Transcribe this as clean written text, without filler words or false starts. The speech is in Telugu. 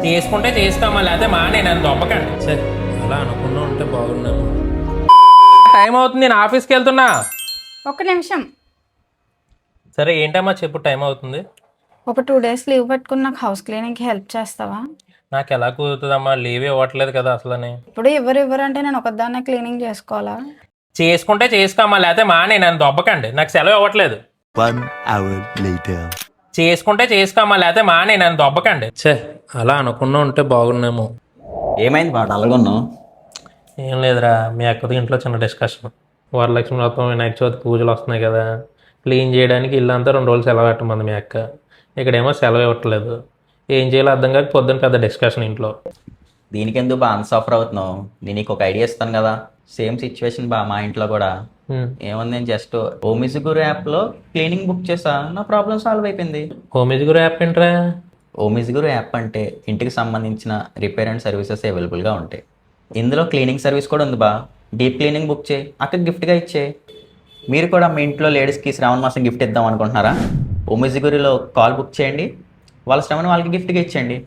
చేసుకుంటే చేసుకోమా, లేకపోతే మానే నన్ను దొబ్బకండి. సరే అలా అనుకున్నా ఉంటే బాగున్నాను. టైం అవుతుంది, నేను ఆఫీస్కి వెళ్తున్నా. ఒక్క నిమిషం. సరే ఏంటమ్మా చెప్పు, టైం అవుతుంది. ఒక 2 days లీవ్ పెట్టుకుని నాకు హౌస్ క్లీనింగ్కి హెల్ప్ చేస్తావా? నాకు ఎలా కుదురుతుందమ్మా, లీవ్ ఇవ్వట్లేదు కదా అసలని. ఇప్పుడు ఎవరు అంటే నేను ఒకదాన్నే క్లీనింగ్ చేసుకోవాలా? చేసుకుంటే చేసుకోమా, లేకపోతే మానే నన్ను దొబ్బకండి. నాకు సెలవు ఇవ్వట్లేదు. 1 hour later. చేసుకుంటే చేసుకోమా, లేకపోతే మానే నన్ను దొబ్బకండి. సరే అలా అనుకున్నా ఉంటే బాగున్నాము. ఏమైంది బాట అలాగున్నావు? ఏం లేదురా, మీ అక్కతో ఇంట్లో చిన్న డిస్కషన్. వరలక్ష్మి వ్రతం, వినాయక చవితి పూజలు వస్తున్నాయి కదా, క్లీన్ చేయడానికి ఇల్లంతా 2 రోజులు సెలవు పెట్టమంది మీ అక్క. ఇక్కడేమో సెలవు ఇవ్వట్లేదు. ఏం చేయాలో అర్థం కాక పొద్దున్న పెద్ద డిస్కషన్ ఇంట్లో. దీనికి ఎందుకు బా అంత సఫర్ అవుతున్నావు? నేను నీకు ఒక ఐడియా ఇస్తాను కదా. సేమ్ సిచ్యువేషన్ బా మా ఇంట్లో కూడా. ఏముంది, నేను జస్ట్ ఓమిజిగురు యాప్లో క్లీనింగ్ బుక్ చేసా, నా ప్రాబ్లం సాల్వ్ అయిపోయింది. హోమిజిగురు యాప్ ఏంట్రా? ఓమిజిగురు యాప్ అంటే ఇంటికి సంబంధించిన రిపేర్ అండ్ సర్వీసెస్ అవైలబుల్గా ఉంటాయి. ఇందులో క్లీనింగ్ సర్వీస్ కూడా ఉంది బా. డీప్ క్లీనింగ్ బుక్ చేయి, అక్కడికి గిఫ్ట్గా ఇచ్చే. మీరు కూడా మీ ఇంట్లో లేడీస్కి శ్రావణ మాసం గిఫ్ట్ ఇద్దాం అనుకుంటున్నారా? ఓమిజిగురిలో కాల్ బుక్ చేయండి, వాళ్ళ శ్రమను వాళ్ళకి గిఫ్ట్గా ఇచ్చేయండి.